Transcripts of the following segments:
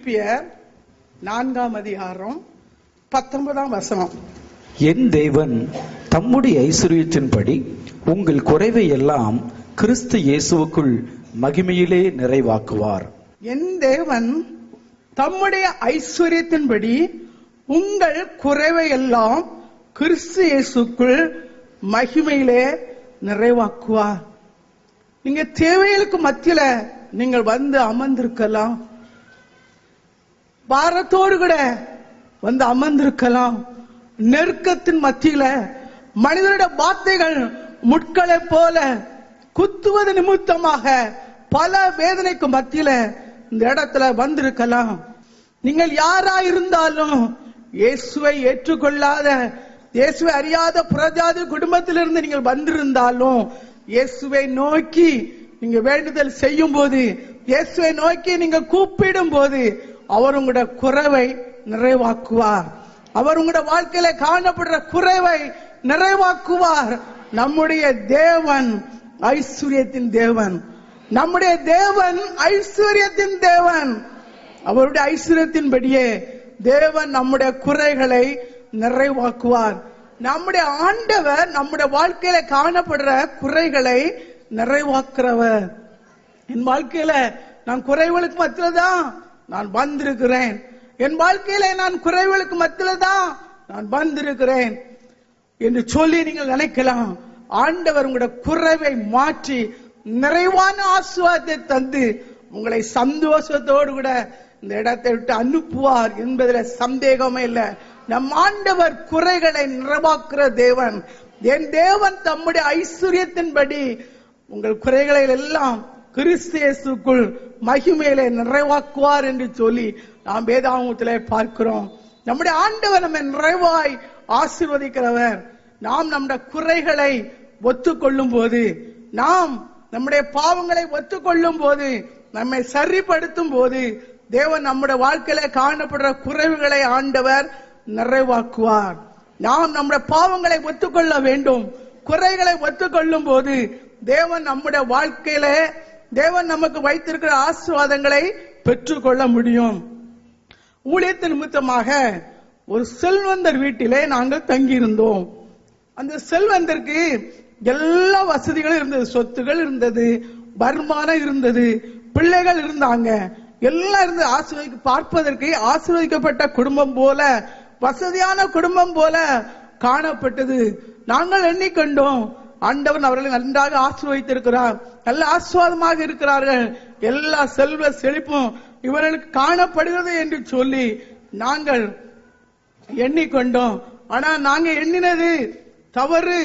பிலிப்பியர் 4:19 என் தேவன் தம்முடைய ஐஸ்வரியத்தின்படி உங்கள் குறைவை எல்லாம் கிறிஸ்து இயேசுவுக்குள் மகிமையிலே நிறைவாக்குவார். என் தேவன் தம்முடைய ஐஸ்வரியத்தின்படி உங்கள் குறைவை எல்லாம் கிறிஸ்து இயேசுக்குள் மகிமையிலே நிறைவாக்குவார். நீங்க தேவைகளுக்கு மத்தியில நீங்கள் வந்து அமர்ந்திருக்கலாம், பாரத்தோடு கூட வந்து அமர்ந்திருக்கலாம். நெருக்கத்தின் மத்தியில மனிதனுடைய வார்த்தைகள் முட்களை போல குத்துவது நிமித்தமாக பல வேதனைக்கு மத்தியில இந்த இடத்துல வந்திருக்கலாம். நீங்கள் யாரா இருந்தாலும் இயேசுவை ஏற்றுக்கொள்ளாத, இயேசுவை அறியாத புறஜாதி குடும்பத்திலிருந்து நீங்கள் வந்திருந்தாலும் இயேசுவை நோக்கி நீங்க வேண்டுதல் செய்யும் போது, இயேசுவை நோக்கி நீங்க கூப்பிடும் போது அவர் உங்களுடைய குறைவை நிறைவாக்குவார். அவர் உங்களுடைய வாழ்க்கையில காணப்படுற குறைவை நிறைவாக்குவார். நம்முடைய தேவன் ஐஸ்வரியத்தின் தேவன், நம்முடைய தேவன் ஐஸ்வரியத்தின் தேவன். அவருடைய ஐஸ்வரியத்தின்படியே தேவன் நம்முடைய குறைகளை நிறைவாக்குவார். நம்முடைய ஆண்டவர் நம்முடைய வாழ்க்கையில காணப்படுற குறைகளை நிறைவாக்குறவர். என் வாழ்க்கையில நான் குறைகளுக்கு மத்தியில தான் நான் வந்திருக்கிறேன், என் வாழ்க்கையில நான் குறைகளுக்கு மத்தியில தான் நான் வந்திருக்கிறேன் என்று சொல்லி நீங்கள் நினைக்கலாம். ஆண்டவர் உங்களுடைய குறைவை மாற்றி நிறைவான ஆசீர்வாதத்தை தந்து உங்களை சந்தோஷத்தோடு கூட இந்த இடத்தை விட்டு அனுப்புவார் என்பதில் சந்தேகமே இல்லை. நம் ஆண்டவர் குறைகளை நிறைவாக்குற தேவன். என் தேவன் தம்முடைய ஐஸ்வரியத்தின்படி உங்கள் குறைகளை எல்லாம் கிறிஸ்து இயேசுக்குள் மகிமையிலே நிறைவாக்குவார் என்று சொல்லி நாம் வேதாகமத்திலே பார்க்கிறோம். நம்முடைய ஆண்டவர் நம்மை நிறைவாய் ஆசீர்வதிக்கிறவர். நாம் நம்முடைய குறைகளை ஒத்துக்கொள்ளும் போது, நாம் நம்முடைய பாவங்களை ஒத்துக்கொள்ளும் போது, நம்மை சரிப்படுத்தும் போது தேவன் நம்முடைய வாழ்க்கையில காணப்படுற குறைவுகளை ஆண்டவர் நிறைவாக்குவார். நாம் நம்முடைய பாவங்களை ஒத்துக்கொள்ள வேண்டும். குறைகளை ஒத்துக்கொள்ளும் போது தேவன் நம்முடைய வாழ்க்கையில தேவன் நமக்கு வைத்திருக்கிற ஆசீர்வாதங்களை பெற்றுக்கொள்ள முடியும். ஊழியத்தின் நிமித்தமாக ஒரு செல்வந்தர் வீட்டிலே நாங்கள் தங்கியிருந்தோம். அந்த செல்வந்தருக்கு எல்லா வசதிகளும் இருந்தது, சொத்துகள் இருந்தது, வருமானம் இருந்தது, பிள்ளைகள் இருந்தாங்க, எல்லாம் இருந்து பார்ப்பதற்கு ஆசீர்வதிக்கப்பட்ட குடும்பம் போல, வசதியான குடும்பம் போல காணப்பட்டது. நாங்கள் எண்ணிக்கொண்டோம், ஆண்டவன் அவர்களை நன்றாக ஆசீர்வதித்திருக்கிறார், நல்ல ஆசீர்வாதமாக இருக்கிறார்கள், எல்லா செல்வ செழிப்பும் இவர்களுக்கு காணப்படுகிறது என்று சொல்லி நாங்கள் எண்ணிக்கொண்டோம். ஆனா நாங்க எண்ணினது தவறு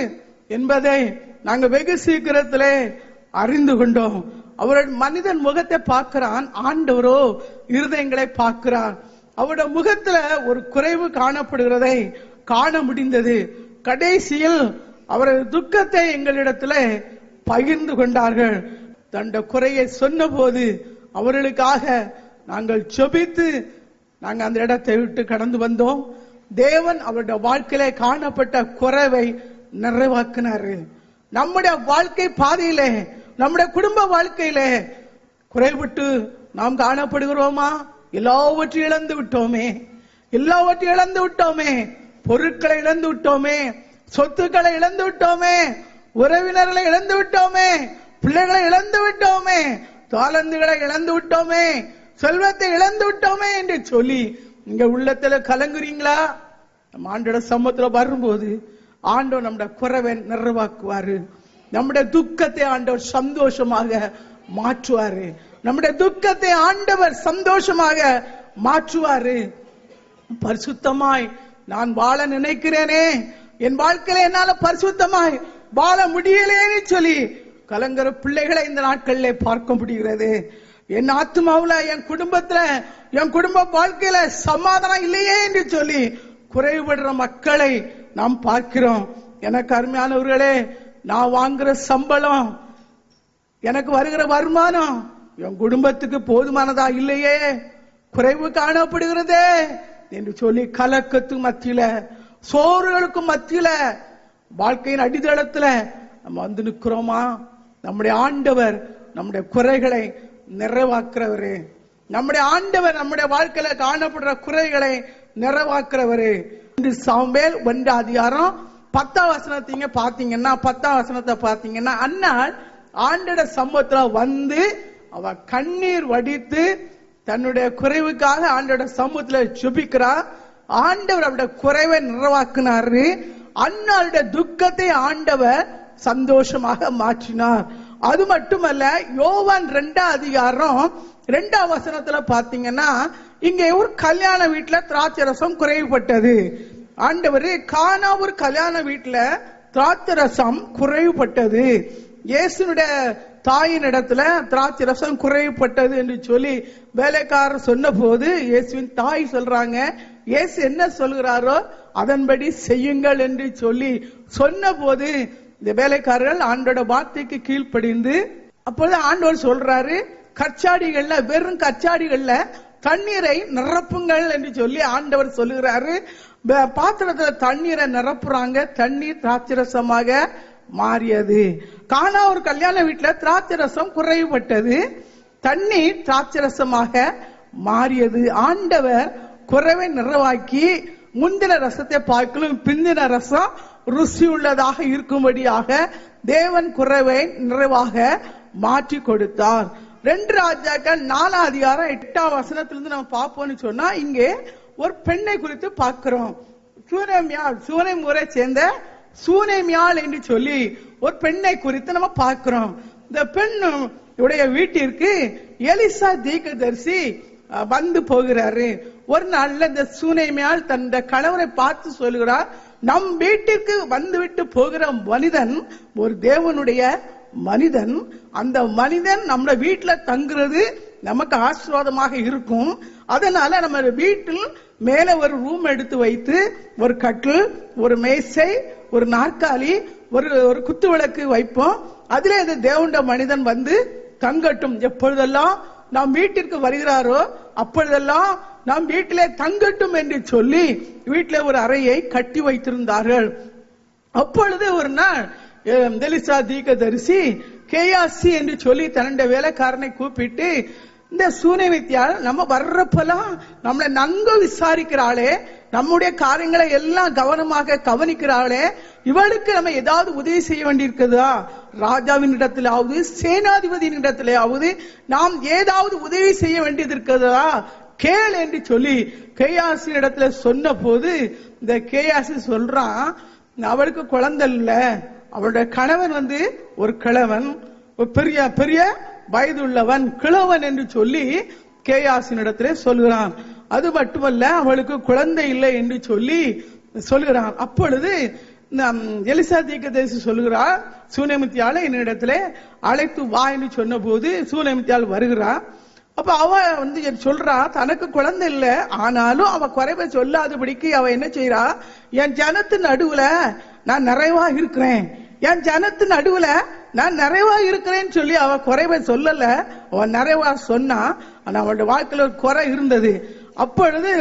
என்பதை நாங்க வெகு சீக்கிரத்திலே அறிந்து கொண்டோம். அவருடைய மனிதன் முகத்தை பார்க்கிறான், ஆண்டவரோ இருதயங்களை பார்க்கிறார். அவருடைய முகத்துல ஒரு குறைவு காணப்படுகிறதை காண முடிந்தது. கடைசியில் அவரது துக்கத்தை எங்களிடத்துல பகிர்ந்து கொண்டார்கள். தன்னுடைய குறையை சொன்ன போது அவர்களுக்காக நாங்கள் ஜெபித்து நாங்கள் அந்த இடத்தை விட்டு கடந்து வந்தோம். தேவன் அவருடைய வாழ்க்கையில காணப்பட்ட குறைவை நிறைவாக்கினாரு. நம்முடைய வாழ்க்கை பாதையிலே, நம்முடைய குடும்ப வாழ்க்கையிலே குறைவிட்டு நாம் காணப்படுகிறோமா? எல்லாவற்றையும் இழந்து விட்டோமே, எல்லாவற்றையும் இழந்து விட்டோமே, பொருட்களை இழந்து விட்டோமே, சொத்துக்களை இழந்து விட்டோமே, உறவினர்களை இழந்து விட்டோமே, பிள்ளைகளை இழந்து விட்டோமே, தாளந்துகளை இழந்து விட்டோமே, செல்வத்தை இழந்து விட்டோமே என்று சொல்லி நீங்க உள்ளத்துல கலங்குறீங்களா? நம்ம ஆண்டோட சமூகத்துல வரும்போது ஆண்டவர் நம்முடைய குறைவை நிறைவாக்குவாரு. நம்முடைய துக்கத்தை ஆண்டவர் சந்தோஷமாக மாற்றுவாரு. நம்முடைய துக்கத்தை ஆண்டவர் சந்தோஷமாக மாற்றுவாரு. பரிசுத்தமாய் நான் வாழ நினைக்கிறேனே, என் வாழ்க்கையில என்னால பரிசுத்தமாய் வாழ முடியலேன்னு சொல்லி கலங்குற பிள்ளைகளை இந்த நாட்களிலே பார்க்க முடிகிறது. என் ஆத்மாவுல, என் குடும்பத்துல, என் குடும்ப வாழ்க்கையில சமாதானம் இல்லையே என்று சொல்லி குறைபடுற மக்களை நாம் பார்க்கிறோம். எனக்கு அருமையானவர்களே, நான் வாங்குற சம்பளம், எனக்கு வருகிற வருமானம் என் குடும்பத்துக்கு போதுமானதா இல்லையே, குறைவு காணப்படுகிறதே என்று சொல்லி கலக்கத்துக்கு மத்தியில, சோறுகளுக்கு மத்தியில, வாழ்க்கையின் அடித்தளத்துல நம்ம வந்து நிற்கிறோமா? நம்முடைய ஆண்டவர் நம்முடைய குறைகளை நிறைவாக்குறவரு. நம்முடைய ஆண்டவர் நம்முடைய வாழ்க்கையில காணப்படுற குறைகளை நிறைவாக்குறவரு. சாமுவேல் 1 அதிகாரம் 10 வசனத்தை பாத்தீங்கன்னா அன்னாள் ஆண்டோட சமூகத்துல வந்து அவ கண்ணீர் வடித்து தன்னுடைய குறைவுக்காக ஆண்டோட சமூகத்துல ஜெபிக்கிறா. ஆண்டவர் அவருடைய குறைவை நிறைவாக்குனாரு. அன்னாளுடைய துக்கத்தை ஆண்டவர் சந்தோஷமாக மாற்றினார். அது மட்டுமல்ல, யோவான் 2 அதிகாரம் 2 வசனத்துல பாத்தீங்கன்னா இங்க ஒரு கல்யாண வீட்டுல திராட்சை ரசம் குறைவுபட்டது. ஆண்டவர் கானா ஒரு கல்யாண வீட்டுல திராட்சை ரசம் குறைவுபட்டது. இயேசுனுடைய தாயின் இடத்துல திராட்சை ரசம் குறைவுபட்டது என்று சொல்லி வேலைக்காரர் சொன்ன போது இயேசுவின் தாய் சொல்றாங்க, இயேசு என்ன சொல்கிறாரோ அதன்படி செய்யுங்கள் என்று சொல்லி சொன்ன போது இந்த வேலைக்காரர்கள் ஆண்டோட வார்த்தைக்கு கீழ்ப்படிந்து, அப்பொழுது ஆண்டவர் சொல்றாரு, கச்சாடிகள்ல வெறும் கச்சாடிகள்ல தண்ணீரை நிரப்புங்கள் என்று சொல்லி ஆண்டவர் சொல்லுகிறாரு. பாத்திரத்துல தண்ணீரை நிரப்புறாங்க. தண்ணீர் திராட்சை ரசமாக மாறியது. கானா ஒரு கல்யாண வீட்டுல திராட்சை ரசம் குறைவுபட்டது. தண்ணீர் திராட்சை ரசமாக மாறியது. ஆண்டவர் குறைவை நிறைவாக்கி முந்தின ரசத்தை பார்க்கலும் பிந்தின ரசம் ருசி உள்ளதாக இருக்கும்படியாக தேவன் குறைவை நிறைவாக மாற்றி கொடுத்தார். 2 ராஜாக்கள் 4 அதிகாரம் 8 வசனத்திலிருந்து நம்ம பார்ப்போம்னு சொன்னா இங்கே ஒரு பெண்ணை குறித்து பார்க்கிறோம். சூனேம் ஊரை சேர்ந்த சூனேமியாள் என்று சொல்லி ஒரு பெண்ணை குறித்து நம்ம பார்க்கிறோம். இந்த பெண் உடைய வீட்டிற்கு எலிசா தீர்க்கதரிசி வந்து போகிறாரு. ஒரு நாள்ல இந்த சூனேமியாள் தன் கணவரை பார்த்து சொல்கிறார், நம் வீட்டிற்கு வந்துவிட்டு போகிற மனிதன் ஒரு தேவனுடைய மனிதன். அந்த மனிதன் நம்ம வீட்டுல தங்குறது நமக்கு ஆசீர்வாதமாக இருக்கும். அதனால நம்ம வீட்டில் மேல ஒரு ரூம் எடுத்து வைத்து ஒரு கட்டில், ஒரு மேசை, ஒரு நாற்காலி, ஒரு குத்து விளக்கு வைப்போம். அதுல இந்த தேவனுடைய மனிதன் வந்து தங்கட்டும். எப்பொழுதெல்லாம் நாம் வீட்டிற்கு வருகிறாரோ அப்பொழுதெல்லாம் நாம் வீட்டிலே தங்கட்டும் என்று சொல்லி வீட்டிலே ஒரு அறையை கட்டி வைத்திருந்தார்கள். அப்பொழுது ஒரு நாள் எலிசா தீர்க்கதரிசி கேயாசி என்று சொல்லி தன்னுடைய வேலைக்காரனை கூப்பிட்டு, இந்த சூனேமித்தியாள் நம்ம வர்றப்பெல்லாம் நம்மளை நன்கு விசாரிக்கிறாளே, நம்முடைய காரியங்களை எல்லாம் கவனமாக கவனிக்கிறாளே, இவளுக்கு நம்ம ஏதாவது உதவி செய்ய வேண்டியிருக்குதா? ராஜாவின் இடத்திலாவது சேனாதிபதியின் இடத்திலாவது நாம் ஏதாவது உதவி செய்ய வேண்டியது இருக்குதா? கேள் என்று சொல்லி கேயாசி இடத்துல சொன்ன போது இந்த கேயாசி சொல்றான், அவளுக்கு குழந்தை இல்ல, அவளுடைய கணவன் வந்து ஒரு கிழவன், பெரிய பெரிய வயதுள்ளவன், கிழவன் என்று சொல்லி கேயாசின் இடத்திலே சொல்கிறான். அது மட்டுமல்ல, அவளுக்கு குழந்தை இல்லை என்று சொல்லி சொல்கிறான். அப்பொழுது எலிசா தீர்க்கதரிசி சொல்லுகிறார், சூனேமித்தியாளை என்னிடத்திலே அழைத்து வா என்று சொன்ன போது சூனேமித்தியாள் வருகிறார். அப்ப அவ வந்து சொல்றா, தனக்கு குழந்தை இல்ல, ஆனாலும் அவ குறைவை சொல்லாதபடிக்கு அவ என்ன செய்யறா, என் ஜனத்தின் நடுவுல நான் நிறைவா இருக்கிறேன், என் ஜனத்தின் நடுவுல நான் நிறைவா இருக்கிறேன்னு சொல்லி அவ குறைவை சொல்லல, அவன் நிறைவா சொன்னா. ஆனா அவளுடைய வாழ்க்கையில ஒரு குறை இருந்தது. அப்பொழுது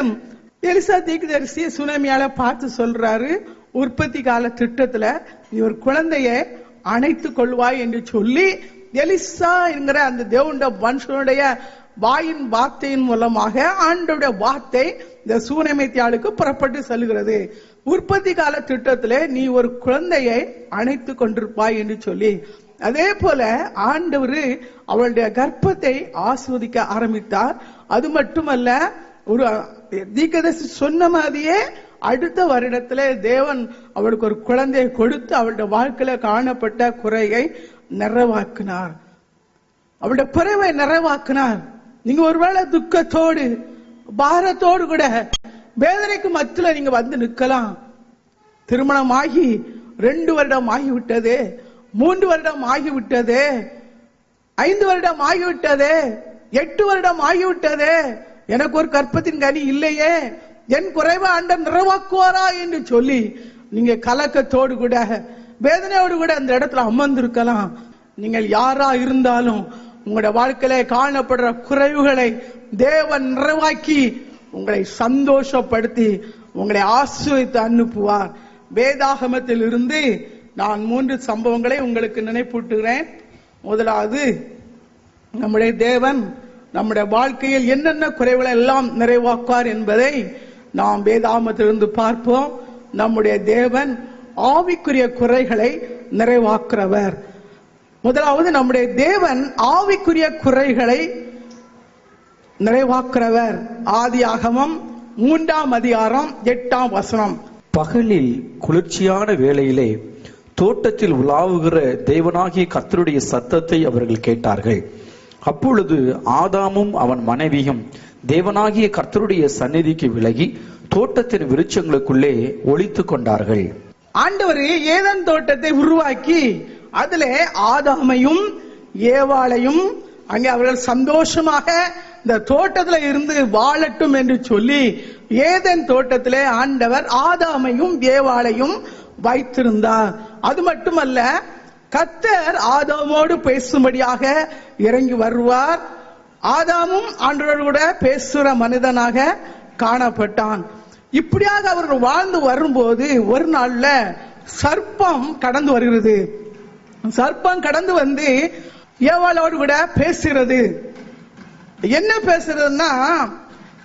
எலிசா தீர்க்கதரிசி சூனேமியாளை பார்த்து சொல்றாரு, உற்பத்தி கால திட்டத்துல நீ ஒரு குழந்தைய அணைத்து கொள்வாய் என்று சொல்லி எலிசா என்கிற அந்த தேவனுடைய மனுஷனுடைய வாயின் வார்த்தையின் மூலமாக ஆண்டோடைய வார்த்தை இந்த சூனேமித்தியாளுக்கு புறப்பட்டு செல்கிறது. உற்பத்தி கால திட்டத்திலே நீ ஒரு குழந்தையை அணைத்து கொண்டிருப்பாய் என்று சொல்லி, அதே போல ஆண்டவர் அவளுடைய கர்ப்பத்தை ஆஸ்வதிக்க ஆரம்பித்தார். அது மட்டுமல்ல, ஒரு தீர்க்கதரிசி சொன்ன மாதிரியே அடுத்த வருடத்திலே தேவன் அவளுக்கு ஒரு குழந்தையை கொடுத்து அவளுடைய வாழ்க்கையில காணப்பட்ட குறையை நிறைவாக்கினார். அவளுடைய குறைவை நிறைவாக்கினார். நீங்க ஒருவேளை துக்கத்தோடு பாரத்தோடு கூட வேதனைக்கு மத்தியில நீங்க வந்து நிற்கலாம். திருமணம் ஆகி 2 வருடம் ஆகிவிட்டது, 3 வருடம் ஆகிவிட்டது, 5 வருடம் ஆகிவிட்டது, 8 வருடம் ஆகிவிட்டது, எனக்கு ஒரு கற்பத்தின் கனி இல்லையே, என் குறைவை ஆண்டவர் நிறைவாக்குவாரா என்று சொல்லி நீங்க கலக்கத்தோடு கூட வேதனையோடு கூட அந்த இடத்துல அமர்ந்திருக்கலாம். நீங்கள் யாரா இருந்தாலும் உங்களுடைய வாழ்க்கையில காணப்படுற குறைவுகளை தேவன் நிறைவாக்கி உங்களை சந்தோஷப்படுத்தி உங்களை ஆசீர்வதித்து அனுப்புவார். வேதாகமத்தில் இருந்து நான் 3 சம்பவங்களை உங்களுக்கு நினைப்பூட்டுகிறேன். முதலாவது, நம்முடைய தேவன் நம்முடைய வாழ்க்கையில் என்னென்ன குறைவுகளை எல்லாம் நிறைவாக்குவார் என்பதை நாம் வேதாகமத்திலிருந்து பார்ப்போம். நம்முடைய தேவன் ஆவிக்குரிய குறைகளை நிறைவாக்குறவர். முதலாவது, நம்முடைய தேவன் ஆவிக்குரிய குறைகளை நிறைவாக்குறவர். ஆதியாகமம் 3ஆம் அதிகாரம் 8ஆம் வசனம். பகலில் குளிர்ச்சியான வேளையிலே தோட்டத்தில் உலாவுகிற தேவனாகிய கர்த்தருடைய சத்தத்தை அவர்கள் கேட்டார்கள். அப்பொழுது ஆதாமும் அவன் மனைவியும் தேவனாகிய கர்த்தருடைய சந்நிதிக்கு விலகி தோட்டத்தின் விருட்சங்களுக்குள்ளே ஒளித்துக் கொண்டார்கள். ஆண்டவர் ஏதேன் தோட்டத்தை உருவாக்கி அதிலே ஆதாமையும் ஏவாளையும் அங்கே அவர்கள் சந்தோஷமாக இந்த தோட்டத்துல இருந்து வாழட்டும் என்று சொல்லி ஏதேன் தோட்டத்திலே ஆண்டவர் ஆதாமையும் ஏவாளையும் வைத்திருந்தார். அது மட்டுமல்ல, கர்த்தர் ஆதாமோடு பேசும்படியாக இறங்கி வருவார். ஆதாமும் ஆண்டவரோடு கூட பேசுற மனிதனாக காணப்பட்டான். இப்படியாக அவர்கள் வாழ்ந்து வரும்போது ஒரு நாள்ல சர்ப்பம் கடந்து வருகிறது. சர்ப்பம் கடந்து வந்து ஏவாளோடு கூட பேசுகிறது. என்ன பேசுறதுன்னா,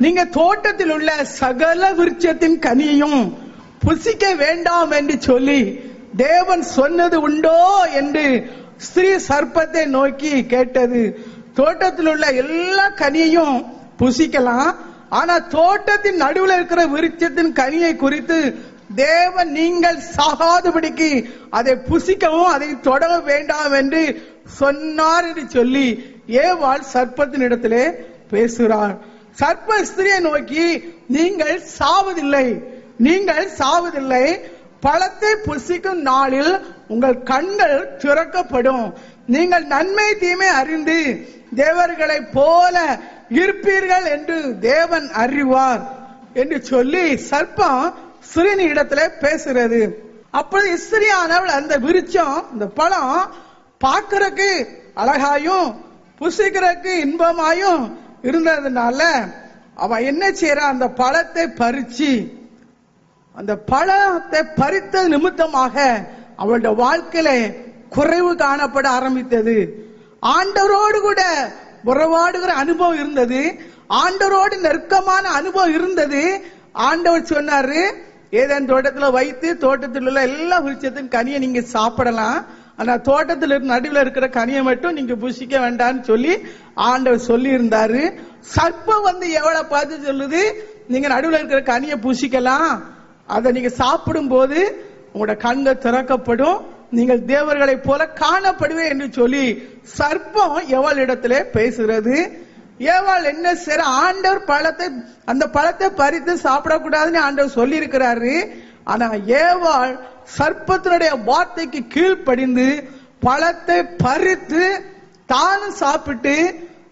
நீங்க தோட்டத்தில் உள்ள சகல விருட்சத்தின் கனியையும் புசிக்க வேண்டாம் என்று சொல்லி தேவன் சொன்னது உண்டோ என்று ஸ்திரீ சர்ப்பத்தை நோக்கி கேட்டது. தோட்டத்தில் உள்ள எல்லா கனியையும் புசிக்கலாம், ஆனா தோட்டத்தின் நடுவில் இருக்கிற விருட்சத்தின் கனியை குறித்து தேவன் நீங்கள் சாகாதபடிக்கு அதை புசிக்கவும் அதை தொட வேண்டாம் என்று சொன்னார் என்று சொல்லி ஏவாள் சர்ப்பத்தின் இடத்திலே பேசுகிறார். சர்ப்ப ஸ்திரியை நோக்கி, நீங்கள் சாவதில்லை, நீங்கள் சாவதில்லை, பழத்தை புசிக்கும் நாளில் உங்கள் கண்கள் திறக்கப்படும், நீங்கள் நன்மை தீமை அறிந்து தேவர்களை போல இருப்பீர்கள் என்று தேவன் அறிவார் என்று சொல்லி சர்ப்பம் ஸ்திரீயின் இடத்துல பேசுகிறது. அப்பொழுது ஸ்திரீயானவள் அந்த விருட்சம், இந்த பழம் பார்க்கறதுக்கு அழகாயும் புசிக்கிறதுக்கு இன்பமாயும் இருந்ததுனால அவ என்ன செய்யறா, அந்த பழத்தை பறிச்சு, அந்த பழத்தை பறித்த நிமித்தமாக அவளுடைய வாழ்க்கையில குறைவு காணப்பட ஆரம்பித்தது. ஆண்டவரோடு கூட உறவாடுகிற அனுபவம் இருந்தது, ஆண்டவரோடு நெருக்கமான அனுபவம் இருந்தது. ஆண்டவர் சொன்னாரு, ஏதேன் தோட்டத்துல வைத்து தோட்டத்தில் உள்ள எல்லா விருட்சத்தின் கனியை நீங்க சாப்பிடலாம், ஆனா தோட்டத்தில் நடுவில் இருக்கிற கனியை மட்டும் நீங்க புசிக்க வேண்டாம்னு சொல்லி ஆண்டவர் சொல்லி இருந்தாரு. சர்ப்பம் வந்து எவ்வளவு பார்த்து சொல்லுது, நீங்க நடுவில் இருக்கிற கனியை புசிக்கலாம், அதை நீங்க சாப்பிடும் போது உங்களோட கண்கள் திறக்கப்படும், நீங்கள் தேவர்களை போல காணப்படுவே என்று சொல்லி சர்ப்பம் எவள் இடத்திலே பேசுகிறது. ஏவாள் என்ன செய்ற, ஆண்டவர் பழத்தை, அந்த பழத்தை பறித்து சாப்பிடக்கூடாதுன்னு ஆண்டவர் சொல்லி இருக்கிறாரு. ஆனா ஏவாள் சர்ப்பத்தினுடைய வார்த்தைக்கு கீழ்ப்படிந்து பழத்தை பறித்து தானும் சாப்பிட்டு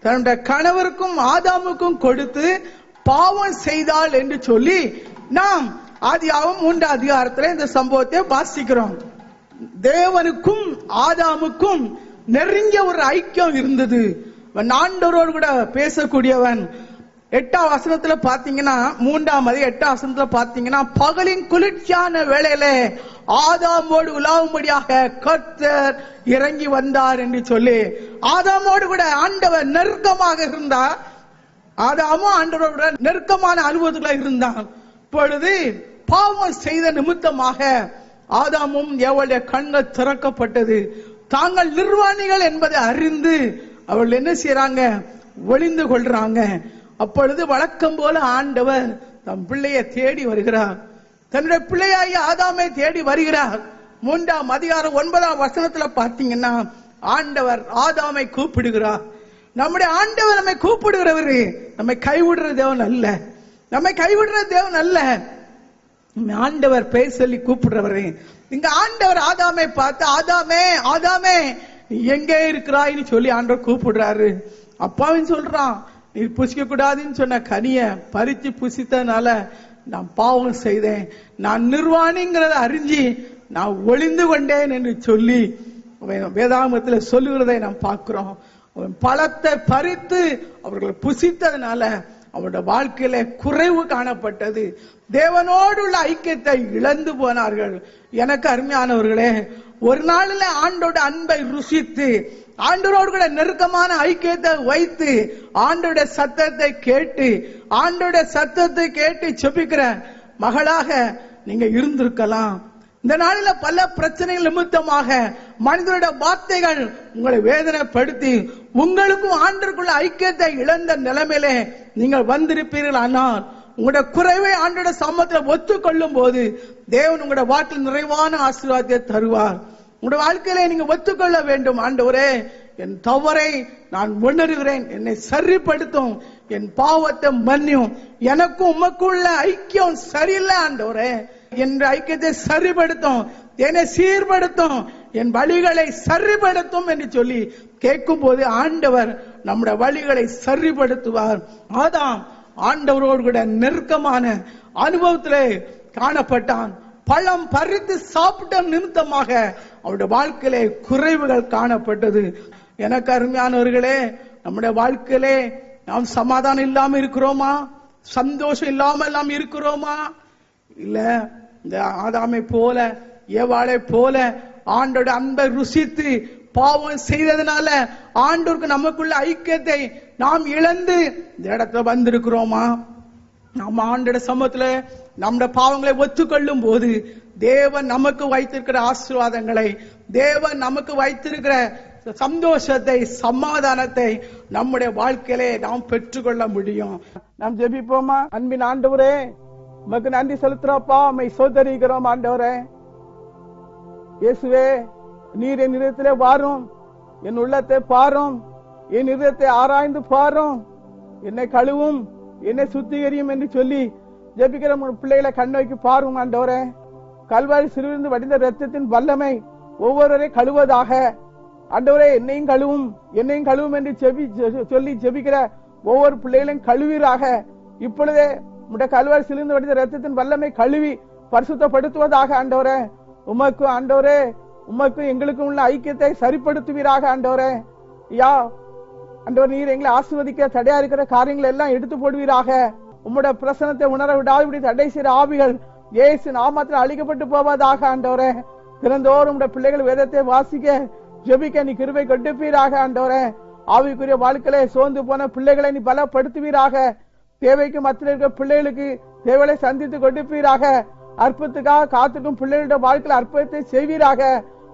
தன்னுடைய கணவருக்கும் ஆதாமுக்கும் கொடுத்து பாவம் செய்தாள் என்று சொல்லி நாம் ஆதியாகமம் 3ஆம் அதிகாரத்தில் இந்த சம்பவத்தை வாசிக்கிறோம். தேவனுக்கும் ஆதாமுக்கும் நெருங்கிய ஒரு ஐக்கியம் இருந்தது. ஆண்டவரோடு கூட பேசக்கூடியவன். 8ஆம் வசனத்துல பாத்தீங்கன்னா, 3ஆம் அதிகாரம் 8ஆம் வசனத்துல பாத்தீங்கன்னா, பகலின் குளிர்ச்சியான வேளையில ஆதாமோடு உலாவும்படியாக கர்த்தர் இறங்கி வந்தார் என்று சொல்லி ஆதாமோடு கூட ஆண்டவர் நெருக்கமாக இருந்தார். ஆதாமும் ஆண்டவரோட நெருக்கமான அனுபவத்துல இருந்தான். இப்பொழுது பாவம் செய்த நிமித்தமாக ஆதாமும் ஏவாளுடைய கண்கள் திறக்கப்பட்டது. தாங்கள் நிர்வாணிகள் என்பதை அறிந்து அவர்கள் என்ன செய்யறாங்க, ஒளிந்து கொள்றாங்க. அப்பொழுது வழக்கம் போல ஆண்டவர் தம் பிள்ளையை தேடி வருகிறார். தன்னுடைய பிள்ளையாகிய ஆதாமை தேடி வருகிறார். 3ஆம் அதிகாரம் 9ஆம் வசனத்துல பாத்தீங்கன்னா, ஆண்டவர் ஆதாமை கூப்பிடுகிறார். நம்முடைய ஆண்டவர் நம்மை கூப்பிடுகிறவர், நம்மை கைவிடுற தேவன் அல்ல, நம்மை கைவிடுற தேவன் அல்ல. ஆண்டவர் பேர் சொல்லி கூப்பிடுறவரு. இங்க ஆண்டவர் ஆதாமை பார்த்து, ஆதாமே ஆதாமே எங்கே இருக்கிறாய்னு சொல்லி ஆண்டவர் கூப்பிடுறாரு. அப்பாவின் சொல்றான், நீ புசிக்க கூடாதுன்னு சொன்ன கனிய பறிச்சு புசித்தனால நான் பாவம் செய்தேன், நான் நிர்வாணிங்கிறத அறிஞ்சி நான் ஒளிந்து கொண்டேன் என்று சொல்லி வேதாகமத்தில் சொல்லுகிறதை நாம் பார்க்கிறோம். பழத்தை பறித்து அவர்கள் புசித்ததுனால அவருடைய வாழ்க்கையில குறைவு காணப்பட்டது. தேவனோடு உள்ள ஐக்கியத்தை இழந்து போனார்கள். எனக்கு அருமையானவர்களே, ஒரு நாளில் ஆண்டோட அன்பை ருசித்து ஆண்டவரோடு கூட நெருக்கமான ஐக்கியத்தை வைத்து ஆண்டோட சத்தத்தை கேட்டு செபிக்கிற மகளாக நீங்க இருந்திருக்கலாம். இந்த நாளில பல பிரச்சனைகள் நிமித்தமாக மனிதனுடைய வார்த்தைகள் உங்களை வேதனைப்படுத்தி உங்களுக்கும் ஆண்டவருக்குள்ள ஐக்கியத்தை இழந்த நிலைமையிலே நீங்கள் வந்திருப்பீர்கள். ஆனால் உங்களுடைய குறைவை ஆண்டோட சமூகத்தில் ஒத்துக்கொள்ளும் போது தேவன் உங்களுடைய வாழ்க்கையில் நிறைவான ஆசீர்வாதத்தை தருவார். உங்களுடைய வாழ்க்கையில நீங்க ஒத்துக்கொள்ள வேண்டும். ஆண்டவரே, என் தவறை நான் உணர்கிறேன், என்னை சரிப்படுத்தும், என் பாவத்தை மன்னியும், எனக்கும் உமக்குள்ள ஐக்கியம் சரியில்லை ஆண்டவரே, என் ஐக்கியத்தை சரிப்படுத்தும், என்னை சீர்படுத்தும், என் வழிகளை சரிப்படுத்தும் என்று சொல்லி கேட்கும் போது ஆண்டவர் நம்முடைய வழிகளை சரிப்படுத்துவார். ஆதாம் ஆண்டவரோடு கூட நெருக்கமான அனுபவத்திலே காணப்பட்டான். பழம் பறித்து சாப்பிட்ட நிமித்தமாக அவருடைய வாழ்க்கையிலே குறைவுகள் காணப்பட்டது. எனக்கு அருமையானவர்களே, நம்முடைய வாழ்க்கையிலே நாம் சமாதானம் இல்லாம இருக்கிறோமா? சந்தோஷம் இல்லாம இருக்கிறோமா? இல்ல இந்த ஆதாமை போல ஏவாளை போல ஆண்டோட அன்பை ருசித்து பாவம் செய்ததுனால ஆண்டோருக்கு நமக்குள்ள ஐக்கியத்தை நாம் இழந்து இந்த இடத்துல வந்திருக்கிறோமா? நம்ம ஆண்டோட சமூகத்துல நம்முடைய பாவங்களை ஒத்துக்கொள்ளும் போது தேவன் நமக்கு வைத்திருக்கிற ஆசீர்வாதங்களை, தேவன் நமக்கு வைத்திருக்கிற சந்தோஷத்தை, சமாதானத்தை நம்முடைய வாழ்க்கையிலே நாம் பெற்றுக்கொள்ள முடியும். நாம் ஜெபிப்போமா? அன்பின் ஆண்டவரே, உமக்கு நன்றி செலுத்துறோப்பா, உம்மை சோதரிக்கிறோம் ஆண்டவரே. இயேசுவே, நீர் என் இதயத்திலே வாரும், என் உள்ளத்தை பாரும், என் இதயத்தை ஆராய்ந்து பாரும், என்னை கழுவும், என்னை சுத்திகரியும் என்று சொல்லி ஜெபிக்கிற பிள்ளைகளை கண்ணோக்கி பாரும் ஆண்டவரே. கல்வாரி சிறுவிருந்து வடிந்த ரத்தத்தின் வல்லமை ஒவ்வொருவரை கழுவதாக ஆண்டவரே. என்னையும் கழுவும் என்று சொல்லி ஜெபிக்கிற ஒவ்வொரு பிள்ளைகளையும் கழுவீராக. இப்பொழுதே உடைய கல்வாரி சிறுவிருந்து வடிந்த ரத்தத்தின் வல்லமை கழுவி பரிசுத்தப்படுத்துவதாக ஆண்டவரே. உமக்கு ஆண்டவரே, உமக்கும் எங்களுக்கும் உள்ள ஐக்கியத்தை சரிப்படுத்துவீராக ஆண்டவரே. ஆண்டவர், நீர் எங்களை ஆசீர்வதிக்க தடையா இருக்கிற காரியங்களை எல்லாம் எடுத்து போடுவீராக. உம்முடைய பிரசனத்தை உணர விடாதபடி தடை செய்கிற ஆவிகள் இயேசு நாமத்தில் அழிக்கப்பட்டு போவதாக ஆண்டவரே. தினந்தோறும் உம்முடைய பிள்ளைகள் வேதத்தை வாசிக்க ஜெபிக்க நீ கிருபை கொடுப்பீராக ஆண்டவரே. ஆவிக்குரிய வாழ்க்கையிலே சோர்ந்து போன பிள்ளைகளை நீ பலப்படுத்துவீராக. தேவைக்கு மத்தியில் இருக்கிற பிள்ளைகளுக்கு தேவையை சந்தித்து கொடுப்பீராக. அற்புதத்துக்காக காத்துக்கும் பிள்ளைகளுடைய வாழ்க்கையில் அற்புதத்தை செய்வீராக.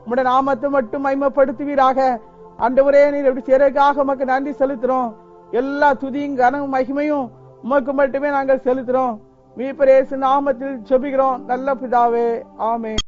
உம்முடைய நாமத்தை மட்டும் மகிமைப்படுத்துவீராக. ஆண்டவரே, நீர் எப்படி சேரக்காக உமக்கு நன்றி செலுத்துறோம். எல்லா துதியும் கனமும் மகிமையும் உமக்கு மட்டுமே நாங்கள் செலுத்துறோம். மீட்பர் இயேசு நாமத்தில் ஜெபிக்கிறோம் நல்ல பிதாவே, ஆமென்.